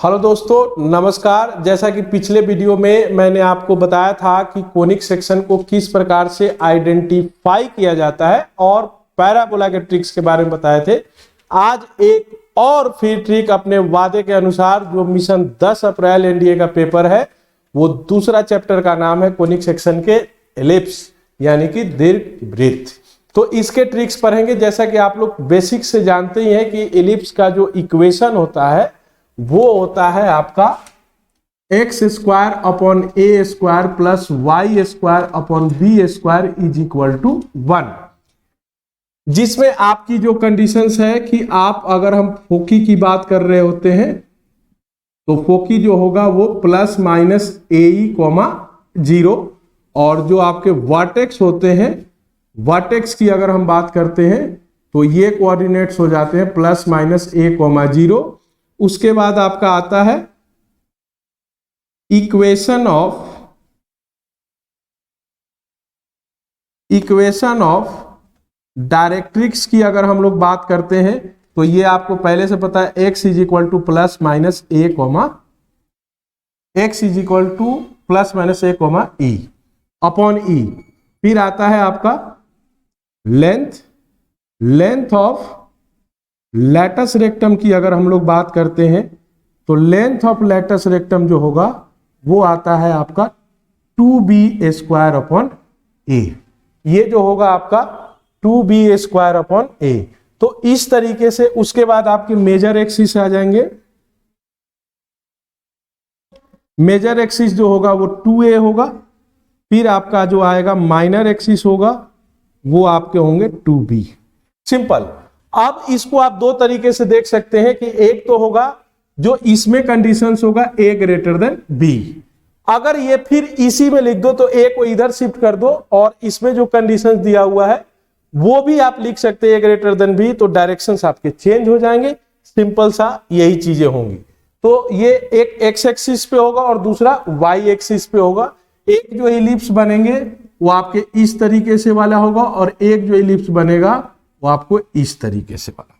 Hello दोस्तों, नमस्कार। जैसा कि पिछले वीडियो में मैंने आपको बताया था कि कोनिक सेक्शन को किस प्रकार से आइडेंटिफाई किया जाता है और पैराबोला के ट्रिक्स के बारे में बताए थे। आज एक और फिर ट्रिक अपने वादे के अनुसार, जो मिशन 10 अप्रैल एनडीए का पेपर है, वो दूसरा चैप्टर का नाम है कोनिक सेक्शन के एलिप्स यानी कि दीर्घवृत्त। तो इसके ट्रिक्स पढ़ेंगे। जैसा कि आप लोग बेसिक से जानते ही हैं कि एलिप्स का जो इक्वेशन होता है वो होता है आपका x square upon a square plus y square upon b square is equal to 1, जिसमें आपकी जो कंडीशंस है कि आप, अगर हम फोकी की बात कर रहे होते हैं तो फोकी जो होगा वो प्लस माइनस ए कॉमा 0, और जो आपके वर्टेक्स होते हैं, वर्टेक्स की अगर हम बात करते हैं तो ये कोऑर्डिनेट्स हो जाते हैं प्लस माइनस ए कॉमा 0। उसके बाद आपका आता है इक्वेशन ऑफ डायरेक्ट्रिक्स की अगर हम लोग बात करते हैं तो ये आपको पहले से पता है, x is equal to plus minus a comma e upon e. फिर आता है आपका लेंथ ऑफ लैटस रेक्टम की अगर हम लोग बात करते हैं तो लेंथ ऑफ लैटस रेक्टम जो होगा वो आता है आपका 2b स्क्वायर अपॉन ए। ये जो होगा आपका 2b स्क्वायर अपॉन ए। तो इस तरीके से उसके बाद आपके मेजर एक्सिस आ जाएंगे। मेजर एक्सिस जो होगा वो 2a होगा। फिर आपका जो आएगा माइनर एक्सिस होगा वो आपके होंगे 2b। सिंपल। अब इसको आप दो तरीके से देख सकते हैं कि एक तो होगा जो इसमें कंडीशंस होगा a ग्रेटर देन b। अगर ये फिर इसी में लिख दो तो a को इधर शिफ्ट कर दो और इसमें जो कंडीशंस दिया हुआ है वो भी आप लिख सकते हैं a ग्रेटर देन b, तो डायरेक्शंस आपके चेंज हो जाएंगे। सिंपल सा यही चीजें होंगी। तो ये एक x एक्सिस पे होगा और दूसरा y एक्सिस पे होगा। एक जो इलिप्स बनेंगे वो आपके इस तरीके से वाला होगा और एक जो इलिप्स बनेगा वो आपको इस तरीके से बना।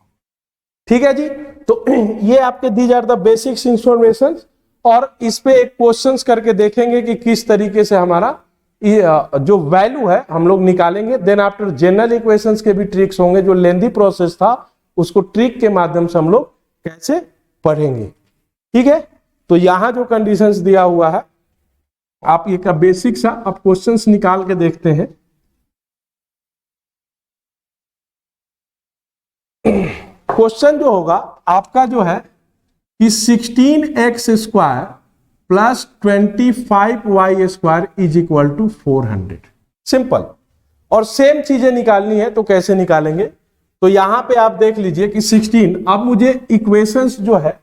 ठीक है जी। तो ये आपके these are the basics information, और इस पे एक क्वेश्चंस करके देखेंगे कि किस तरीके से हमारा जो वैल्यू है हम लोग निकालेंगे। देन आफ्टर जनरल इक्वेशंस के भी ट्रिक्स होंगे। जो लेंथी प्रोसेस था उसको ट्रिक के माध्यम से हम लोग कैसे पढ़ेंगे। ठीक है। तो यहां जो कंडीशंस दिया हुआ है आप ये का बेसिक सा अब क्वेश्चंस निकाल के देखते हैं। क्वेश्चन जो होगा आपका जो है कि 16x square plus 25y square is equal to 400। Simple. और सेम चीजें निकालनी है तो कैसे निकालेंगे, तो यहां पे आप देख लीजिए कि 16। अब मुझे इक्वेशंस जो है,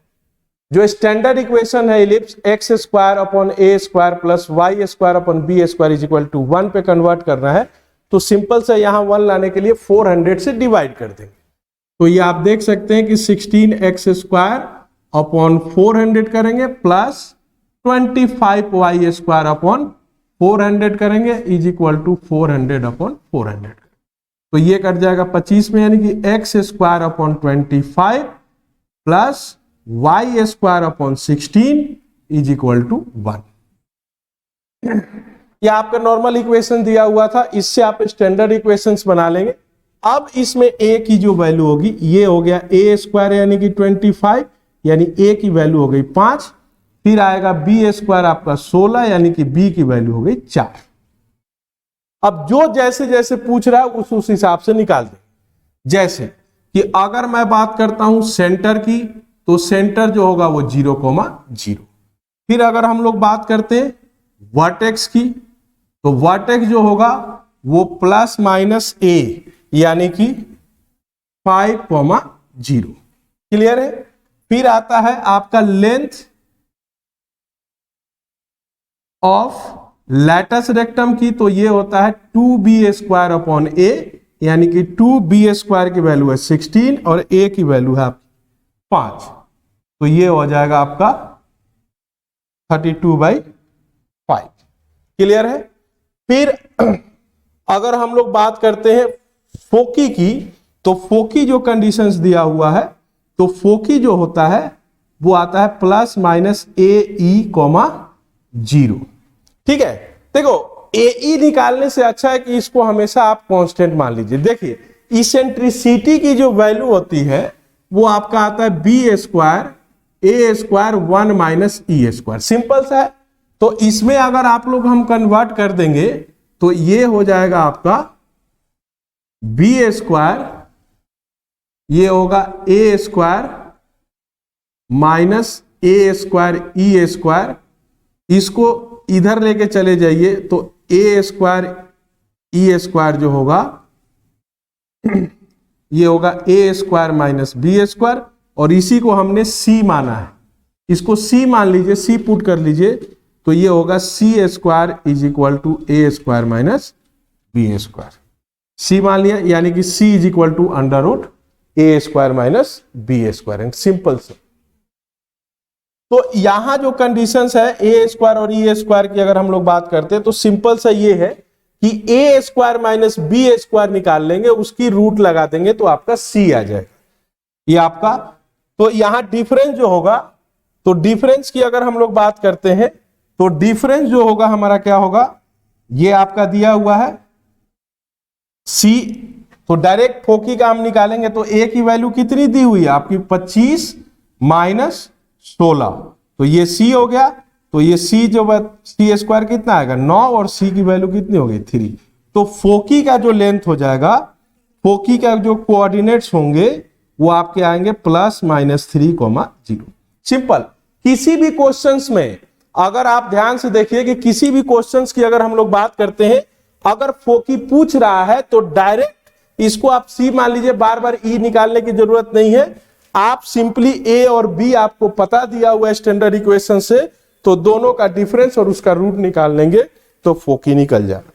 जो स्टैंडर्ड इक्वेशन है ellipse x square upon a square plus y square upon b square is equal to 1 पे कन्वर्ट करना है। तो सिंपल से यहां 1 लाने के लिए 400 से डिवाइड कर देंगे। तो ये आप देख सकते हैं कि 16x स्क्वायर अपॉन 400 करेंगे प्लस 25y स्क्वायर अपॉन 400 करेंगे इज इक्वल टू 400 अपॉन 400। तो ये कट जाएगा 25 में, यानी कि x square upon 25 plus y square upon 16 is equal to 1। यह आपका नॉर्मल इक्वेशन दिया हुआ था, इससे आप स्टैंडर्ड इक्वेशंस बना लेंगे। अब इसमें a की जो वैल्यू होगी ये हो गया a स्क्वायर यानी कि 25, यानी a की वैल्यू हो गई 5। फिर आएगा b स्क्वायर आपका 16 यानी कि b की वैल्यू हो गई 4। अब जो जैसे जैसे पूछ रहा है उस हिसाब से निकाल दें। जैसे कि अगर मैं बात करता हूं सेंटर की तो सेंटर जो होगा वो 0,0। फिर अगर हम लोग बात करते हैं वर्टेक्स की तो वर्टेक्स जो होगा वो प्लस माइनस a यानी कि 5,0। क्लियर है। फिर आता है आपका लेंथ ऑफ लैटस रेक्टम की, तो ये होता है 2b स्क्वायर अपॉन a, यानी कि 2b स्क्वायर की वैल्यू है 16 और a की वैल्यू है 5। तो ये हो जाएगा आपका 32/5। क्लियर है। फिर अगर हम लोग बात करते हैं फोकी की, तो फोकी जो कंडीशंस दिया हुआ है, तो फोकी जो होता है वो आता है प्लस माइनस ए ई कॉमा 0। ठीक है, देखो ए ई निकालने से अच्छा है कि इसको हमेशा आप कांस्टेंट मान लीजिए। देखिए इसेंट्रिसिटी की जो वैल्यू होती है वो आपका आता है बी स्क्वायर ए square 1 minus E square. Simple सा है। तो इसमें अगर आप लोग हम कन्वर्ट कर देंगे तो ये हो जाएगा आपका बी स्क्वायर, ये होगा ए स्क्वायर माइनस ए स्क्वायर ई स्क्वायर। इसको इधर लेके चले जाइए तो ए स्क्वायर ई स्क्वायर जो होगा ये होगा ए स्क्वायर माइनस बी स्क्वायर, और इसी को हमने सी माना है, इसको सी मान लीजिए, सी पुट कर लीजिए तो ये होगा c square is equal to a square minus b square. C मान लिया, यानी कि c is equal to under root a square minus b square. And simple से तो यहां जो कंडीशंस है ए स्क्वायर और ई स्क्वायर की अगर हम लोग बात करते हैं तो सिंपल सा ये है कि ए स्क्वायर माइनस बी स्क्वायर निकाल लेंगे, उसकी रूट लगा देंगे तो आपका सी आ जाएगा ये आपका। तो यहां डिफरेंस जो होगा, तो डिफरेंस की अगर हम लोग बात करते हैं तो डिफरेंस जो होगा हमारा क्या होगा, ये आपका दिया हुआ है सी। तो डायरेक्ट फोकी का हम निकालेंगे तो ए की वैल्यू कितनी दी हुई है आपकी 25 माइनस 16, तो ये सी हो गया। तो ये सी जो सी स्क्वायर कितना आएगा 9, और सी की वैल्यू कितनी होगी 3। तो फोकी का जो लेंथ हो जाएगा, फोकी का जो कोऑर्डिनेट्स होंगे वो आपके आएंगे प्लस माइनस 3,0। सिंपल। किसी भी क्वेश्चंस में अगर आप ध्यान से देखिए कि किसी भी क्वेश्चंस की अगर हम लोग बात करते हैं, अगर फोकी पूछ रहा है तो डायरेक्ट इसको आप सी मान लीजिए, बार बार ई निकालने की जरूरत नहीं है। आप सिंपली ए और बी आपको पता दिया हुआ है स्टैंडर्ड इक्वेशन से, तो दोनों का डिफरेंस और उसका रूट निकाल लेंगे तो फोकी निकल जाएगा।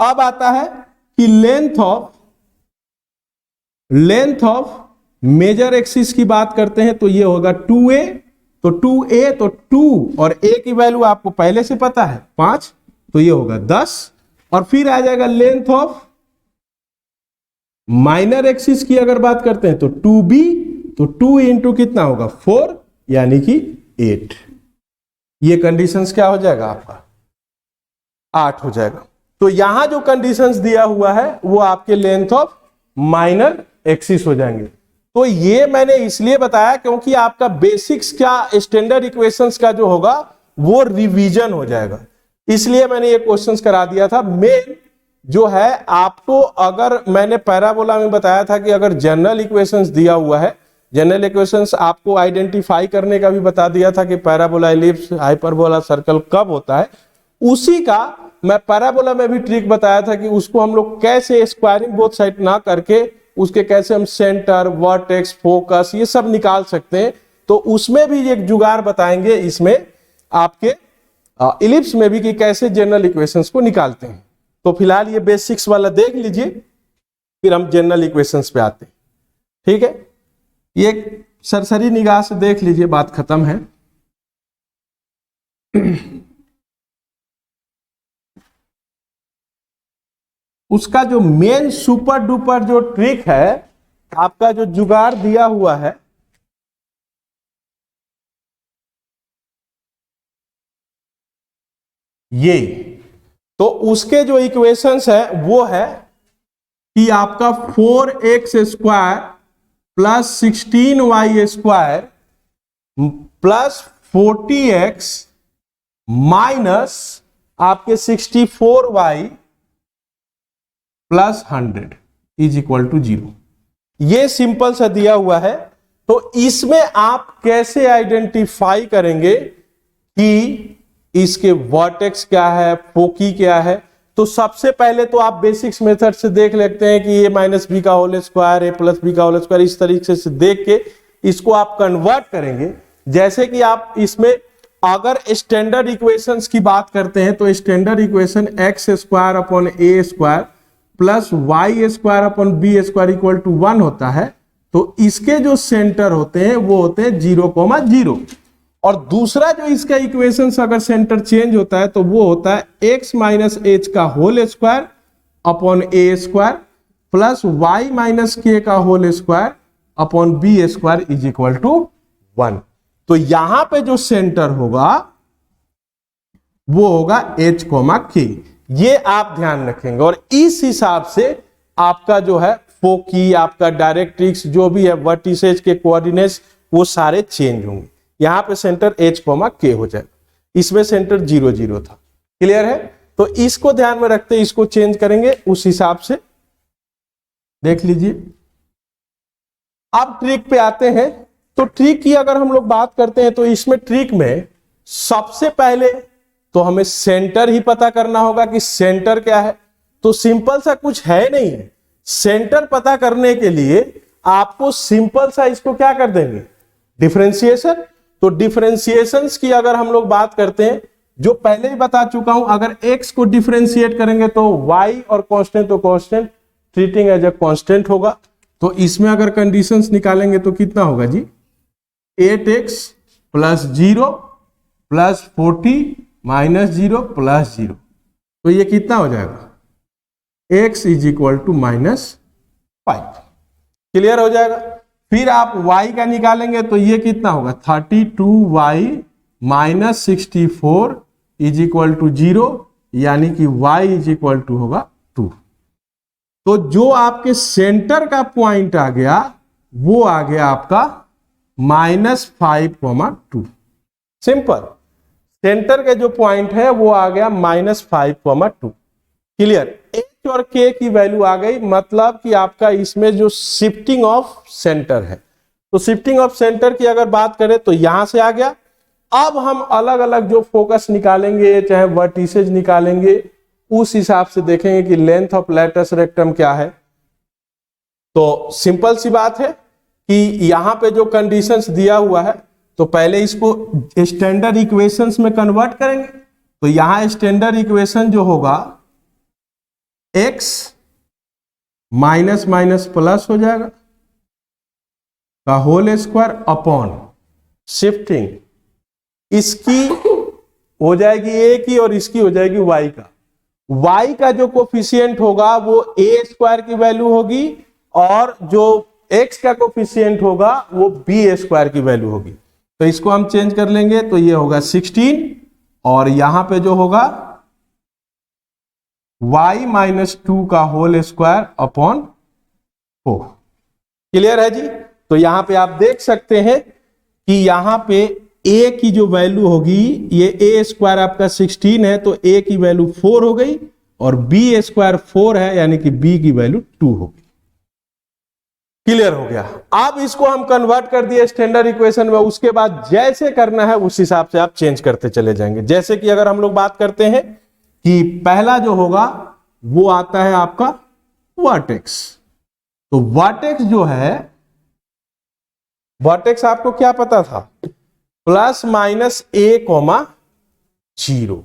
अब आता है कि लेंथ ऑफ मेजर एक्सिस की बात करते हैं तो ये होगा 2a। तो 2a तो 2 और a की वैल्यू आपको पहले से पता है 5, तो ये होगा 10। और फिर आ जाएगा लेंथ ऑफ माइनर एक्सिस की अगर बात करते हैं तो 2b, तो 2 इंटू कितना होगा 4 यानी कि 8। ये कंडीशंस क्या हो जाएगा आपका 8 हो जाएगा। तो यहां जो कंडीशंस दिया हुआ है वो आपके लेंथ ऑफ माइनर एक्सिस हो जाएंगे। तो ये मैंने इसलिए बताया क्योंकि आपका बेसिक्स क्या स्टैंडर्ड इक्वेशंस का जो होगा वो रिवीजन हो जाएगा, इसलिए मैंने ये क्वेश्चंस करा दिया था। मेन जो है आपको, अगर मैंने पैराबोला में बताया था कि अगर जनरल इक्वेशंस दिया हुआ है, जनरल इक्वेशंस आपको आइडेंटिफाई करने का भी बता दिया था कि पैराबोला, एलिप्स, हाइपरबोला, सर्कल कब होता है, उसी का मैं पैराबोला में भी ट्रिक बताया था कि उसको हम लोग कैसे स्क्वायरिंग बोथ साइड ना करके उसके कैसे हम सेंटर, वर्टेक्स, फोकस ये सब निकाल सकते हैं। तो उसमें भी एक जुगाड़ बताएंगे इसमें आपके इलिप्स में भी कि कैसे जनरल इक्वेशंस को निकालते हैं। तो फिलहाल ये बेसिक्स वाला देख लीजिए, फिर हम जनरल इक्वेशंस पे आते हैं। ठीक है, ये सरसरी निगाह से देख लीजिए, बात खत्म है। उसका जो मेन सुपर डुपर जो ट्रिक है, आपका जो जुगाड़ दिया हुआ है, ये तो उसके जो इक्वेशंस है वो है कि आपका 4x square plus 16y square plus 40x minus आपके 64y plus 100 is equal to 0। ये सिंपल सा दिया हुआ है। तो इसमें आप कैसे आइडेंटिफाई करेंगे कि इसके वर्टेक्स क्या है, फोकी क्या है। तो सबसे पहले तो आप बेसिक्स मेथड से देख लेते हैं कि a माइनस बी का whole square, a plus b का होल स्क्वायर, इस तरीके से देख के इसको आप कन्वर्ट करेंगे। जैसे कि आप इसमें अगर स्टैंडर्ड इक्वेशंस की बात करते हैं तो standard equation x square upon a square plus y square upon b square equal to 1 होता है। तो इसके जो सेंटर होते हैं वो होते हैं 0,0। और दूसरा जो इसका इक्वेशन अगर सेंटर चेंज होता है तो वो होता है x माइनस एच का whole square upon a square plus y minus k का whole square upon b square is equal to 1। तो यहां पे जो सेंटर होगा वो होगा H, K। ये आप ध्यान रखेंगे और इस हिसाब से आपका जो है फोकी, आपका डायरेक्ट्रिक्स, जो भी है वर्टिसेज के कोऑर्डिनेट्स वो सारे चेंज होंगे। यहां पे सेंटर H, K हो जाएगा, इसमें सेंटर 0 0 था। क्लियर है? तो इसको ध्यान में रखते इसको चेंज करेंगे उस हिसाब से। देख लीजिए, अब ट्रिक पे आते हैं। तो ट्रिक की अगर हम लोग बात करते हैं तो इसमें ट्रिक में सबसे पहले तो हमें सेंटर ही पता करना होगा कि सेंटर क्या है। तो सिंपल सा कुछ है नहीं, सेंटर पता करने के लिए आपको सिंपल सा इसको क्या कर देंगे, डिफरेंशिएशन। तो डिफरेंशिएशंस की अगर हम लोग बात करते हैं, जो पहले ही बता चुका हूं, अगर x को डिफरेंशिएट करेंगे तो y और कांस्टेंट तो constant treating as a constant होगा। तो इसमें अगर कंडीशंस निकालेंगे तो कितना होगा जी, 8x plus 0 plus 40 minus 0 plus 0। तो ये कितना हो जाएगा, x is equal to -5। Clear हो जाएगा। फिर आप y का निकालेंगे तो ये कितना होगा, 32y minus 64 is equal to 0, यानी कि y इज इक्वल टू होगा 2। तो जो आपके सेंटर का पॉइंट आ गया वो आ गया आपका -5, 2। सिंपल, सेंटर के जो पॉइंट है वो आ गया -5, 2। क्लियर। H और K की वैल्यू आ गई, मतलब कि आपका इसमें जो शिफ्टिंग ऑफ सेंटर है। तो शिफ्टिंग ऑफ सेंटर की अगर बात करें तो यहां से आ गया। अब हम अलग अलग जो फोकस निकालेंगे, चाहे वर्टिसेज निकालेंगे, उस हिसाब से देखेंगे कि लेंथ ऑफ लैटस रेक्टम क्या है। तो सिंपल सी बात है कि यहां पे जो कंडीशंस दिया हुआ है, तो पहले इसको स्टैंडर्ड इक्वेशंस में कन्वर्ट करेंगे। तो यहां स्टैंडर्ड इक्वेशन जो होगा, x माइनस माइनस प्लस हो जाएगा का होल स्क्वायर अपॉन शिफ्टिंग, इसकी हो जाएगी a की और इसकी हो जाएगी y का। y का जो कोफिशिएंट होगा वो a स्क्वायर की वैल्यू होगी और जो x का कोफिशिएंट होगा वो b स्क्वायर की वैल्यू होगी। तो इसको हम चेंज कर लेंगे तो ये होगा 16 और यहां पे जो होगा y माइनस 2 का होल स्क्वायर अपॉन 4। क्लियर है जी। तो यहां पे आप देख सकते हैं कि यहां पे a की जो वैल्यू होगी, ये a स्क्वायर आपका 16 है तो a की वैल्यू 4 हो गई और b स्क्वायर 4 है, यानी कि b की वैल्यू 2 हो गई। क्लियर हो गया। अब इसको हम कन्वर्ट कर दिए स्टैंडर्ड इक्वेशन में, उसके बाद जैसे करना है उस हिसाब से आप चेंज करते चले जाएंगे। जैसे कि अगर हम लोग बात करते हैं कि पहला जो होगा वो आता है आपका वर्टेक्स। तो वर्टेक्स जो है, वर्टेक्स आपको क्या पता था, प्लस माइनस a,0।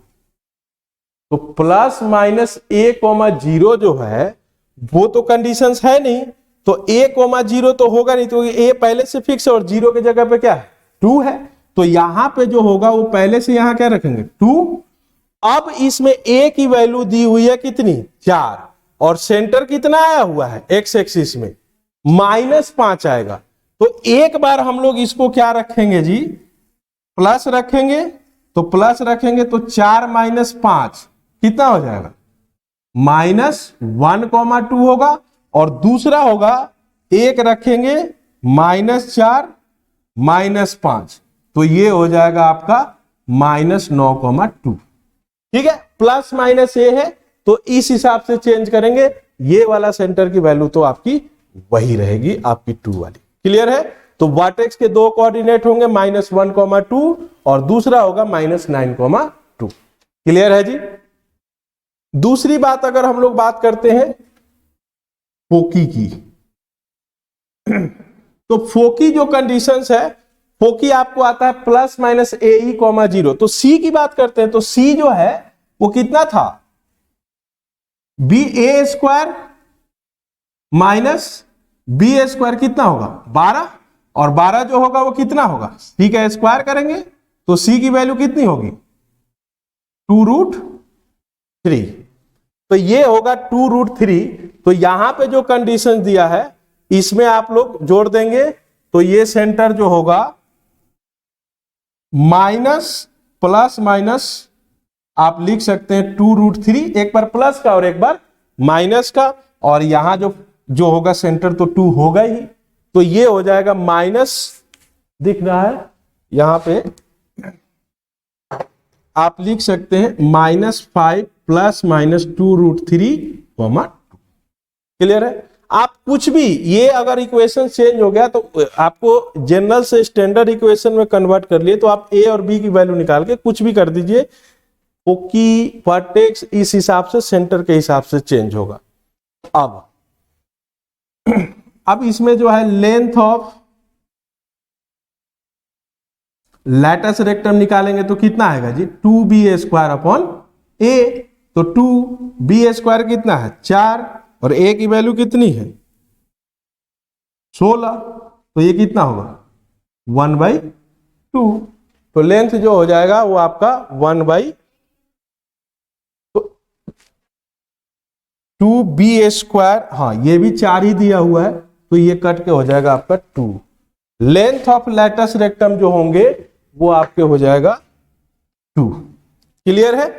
तो प्लस माइनस a,0 जो है वो तो कंडीशंस है नहीं, तो a,0 तो होगा नहीं, तो a पहले से फिक्स है और 0 की जगह पे क्या है, 2 है। तो यहां पे जो होगा वो पहले से यहां क्या रखेंगे, 2। अब इसमें a की वैल्यू दी हुई है कितनी, 4, और सेंटर कितना आया हुआ है x एक्सिस में, -5 आएगा। तो एक बार हम लोग इसको क्या रखेंगे जी, प्लस रखेंगे। तो प्लस रखेंगे तो 4 माइनस 5 कितना हो जाएगा, -1,2 होगा। और दूसरा होगा एक रखेंगे -4 -5, तो ये हो जाएगा आपका -9,2। ठीक है, प्लस माइनस ये है तो इस हिसाब से चेंज करेंगे। ये वाला सेंटर की वैल्यू तो आपकी वही रहेगी, आपकी 2 वाली। क्लियर है। तो वर्टेक्स के दो कोऑर्डिनेट होंगे, -1,2 और दूसरा होगा -9,2। क्लियर है जी। दूसरी बात अगर हम लोग बात करते हैं फोकी की, तो फोकी जो कंडीशंस है, फोकी आपको आता है प्लस माइनस AE, 0। तो C की बात करते हैं तो C जो है वो कितना था, BA square minus BA square कितना होगा, 12, और 12 जो होगा वो कितना होगा, C का स्क्वायर करेंगे तो C की वैल्यू कितनी होगी, 2√3। तो ये होगा 2√3। तो यहां पे जो कंडीशन दिया है इसमें आप लोग जोड़ देंगे तो ये सेंटर जो होगा माइनस प्लस माइनस आप लिख सकते हैं 2√3, एक बार प्लस का और एक बार माइनस का, और यहां जो होगा सेंटर तो 2 होगा ही, तो ये हो जाएगा माइनस, दिख रहा है यहां पे आप लिख सकते हैं -5 प्लस माइनस 2√3, 2। क्लियर है? आप कुछ भी, ये अगर इक्वेशन चेंज हो गया तो आपको जनरल से स्टैंडर्ड इक्वेशन में कन्वर्ट कर लिए, तो आप ए और बी की वैल्यू निकाल के कुछ भी कर दीजिए, वो की वर्टेक्स इस हिसाब से सेंटर के हिसाब से चेंज होगा। अब इसमें जो है लेंथ ऑफ लैटिस रेक्टम निकालेंगे तो कितना आएगा जी, 2b² अपॉन a, तो 2b² कितना है 4, और a की वैल्यू कितनी है 16, तो ये कितना होगा 1/2, तो लेंथ जो हो जाएगा वो आपका 2b², हाँ ये भी 4 ही दिया हुआ है, तो ये कट के हो जाएगा आपका 2। लेंथ ऑफ लैटिस रेक्टम जो होंगे वो आपके हो जाएगा 2। क्लियर है?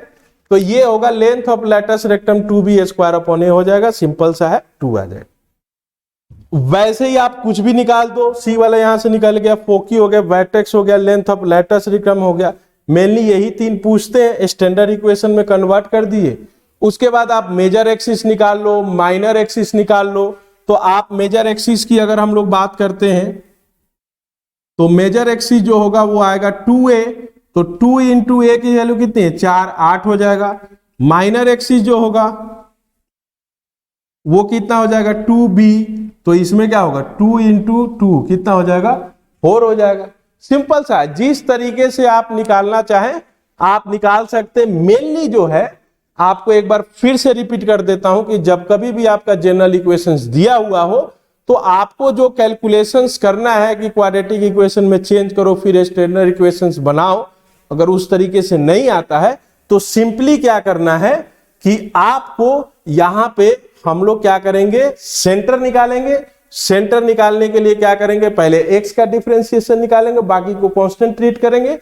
तो ये होगा length of lattice rectum 2b² upon a हो जाएगा, सिंपल सा है 2 आ जाएगा। वैसे ही आप कुछ भी निकाल दो, सी वाला यहां से निकल गया, फोकी हो गया, वर्टेक्स हो गया, लेंथ ऑफ लैटिस रेक्टम हो गया, मेनली यही 3 पूछते हैं, स्टैंडर्ड इक्वेशन में कन्वर्ट कर दिए। उसके बाद आप मेजर एक्सिस निकाल लो, माइनर एक्सिस निकाल लो। तो आप मेजर एक्सिस की अगर हम लोग बात करते हैं तो मेजर एक्सिस जो होगा वो आएगा 2a, तो 2 इंटू ए की वैल्यू कितनी है 4, 8 हो जाएगा। माइनर एक्सिस जो होगा वो कितना हो जाएगा 2b, तो इसमें क्या होगा 2 इंटू 2 कितना हो जाएगा 4 हो जाएगा। सिंपल सा, जिस तरीके से आप निकालना चाहें आप निकाल सकते हैं। मेनली जो है आपको एक बार फिर से रिपीट कर देता हूं कि जब कभी भी आपका जनरल इक्वेशंस दिया हुआ हो तो आपको जो कैलकुलेशंस करना है कि क्वाड्रेटिक इक्वेशन में चेंज करो फिर स्टैंडर्ड इक्वेशंस बनाओ, अगर उस तरीके से नहीं आता है तो सिंपली क्या करना है कि आपको यहां पे हम लोग क्या करेंगे, सेंटर निकालेंगे। सेंटर निकालने के लिए क्या करेंगे, पहले x का डिफरेंशिएशन निकालेंगे, बाकी को कांस्टेंट ट्रीट करेंगे,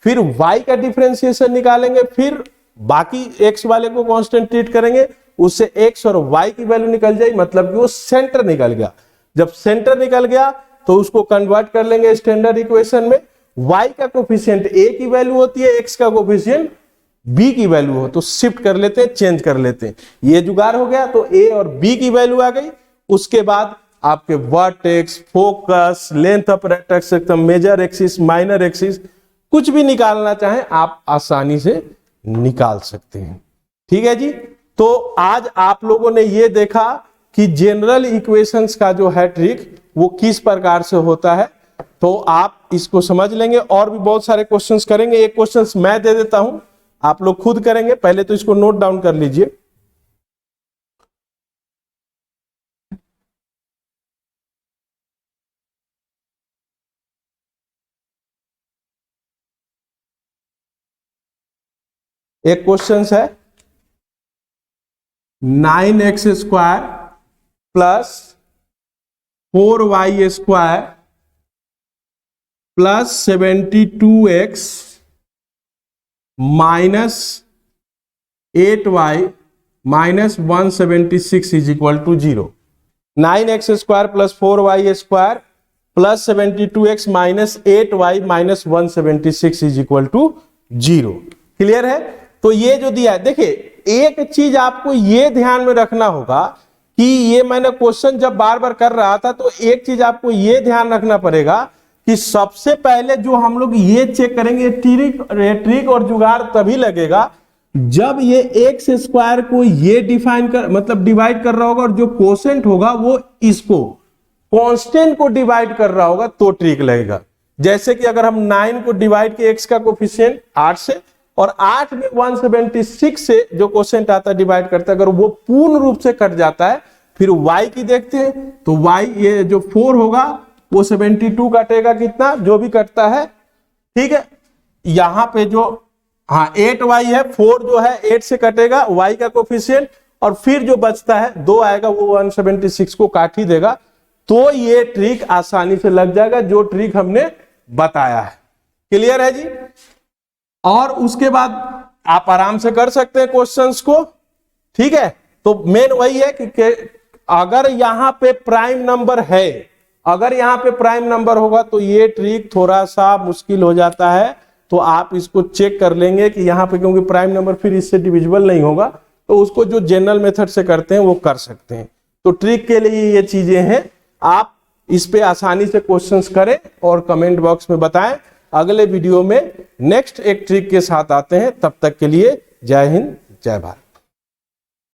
फिर y का डिफरेंशिएशन निकालेंगे, फिर बाकी x वाले को कांस्टेंट ट्रीट करेंगे, उससे x और y की वैल्यू निकल जाएगी, मतलब कि वो सेंटर निकल गया। जब सेंटर निकल गया तो उसको कन्वर्ट कर लेंगे स्टैंडर्ड इक्वेशन में। y का कोफिशिएंट a की वैल्यू होती है, x का कोफिशिएंट b की वैल्यू हो तो शिफ्ट कर लेते हैं, चेंज कर लेते हैं। ये जुगाड़ हो गया, तो a और b की वैल्यू आ गई। उसके बाद आपके vertex, focus, length of rectangle, major axis, minor axis, कुछ भी निकालना चाहें आप आसानी से निकाल सकते हैं। ठीक है जी। तो आज आप लोगों ने ये देखा कि जनरल इक्वेशंस का जो है ट्रिक वो किस प्रकार से होता है, तो आप इसको समझ लेंगे। और भी बहुत सारे क्वेश्चंस करेंगे, एक क्वेश्चंस मैं दे देता हूं, आप लोग खुद करेंगे, पहले तो इसको नोट डाउन कर लीजिए। एक क्वेश्चन है 9x² plus 4y² plus 72x minus 8y minus 176 is equal to 0। 9x² plus 4y² plus 72x minus 8y minus 176 is equal to 0। Clear है? तो ये जो दिया है, देखिए एक चीज आपको ये ध्यान में रखना होगा कि ये मैंने क्वेश्चन जब बार बार कर रहा था तो एक चीज आपको ये ध्यान रखना पड़ेगा कि सबसे पहले जो हम लोग ये चेक करेंगे, ट्रिक और जुगाड़ तभी लगेगा जब ये x² को ये डिफाइन कर मतलब डिवाइड कर रहा होगा और जो कोसेंट होगा वो इसको कांस्टेंट को डिवाइड कर रहा होगा, तो ट्रिक लगेगा। जैसे कि अगर हम 9 को डिवाइड के x का कोफिशिएंट 8 से और 8 में 176 से जो कोसेंट आता है डिवाइड करता है, अगर वो पूर्ण रूप से कट जाता है, फिर y की देखते हैं तो y ये जो 4 होगा वो 72 कटेगा, कितना जो भी कटता है। ठीक है, यहां पे जो 8y है, 4 जो है 8 से कटेगा y का कोफिशिएंट, और फिर जो बचता है 2 आएगा वो 176 को काट ही देगा। तो ये ट्रिक आसानी से लग जाएगा जो ट्रिक हमने बताया है। क्लियर है जी। और उसके बाद आप आराम से कर सकते हैं क्वेश्चंस को, ठीक है। तो मेन वही है कि अगर यहां पे प्राइम नंबर है, अगर यहां पे प्राइम नंबर होगा तो ये ट्रिक थोड़ा सा मुश्किल हो जाता है। तो आप इसको चेक कर लेंगे कि यहां पे, क्योंकि प्राइम नंबर फिर इससे डिविजिबल नहीं होगा, तो उसको जो जनरल मेथड से करते हैं वो कर सकते हैं। तो ट्रिक के लिए ये चीजें हैं, आप इस पे आसानी से क्वेश्चंस करें और कमेंट बॉक्स में बताएं। अगले वीडियो में नेक्स्ट एक ट्रिक के साथ आते हैं, तब तक के लिए जय हिंद जय भारत।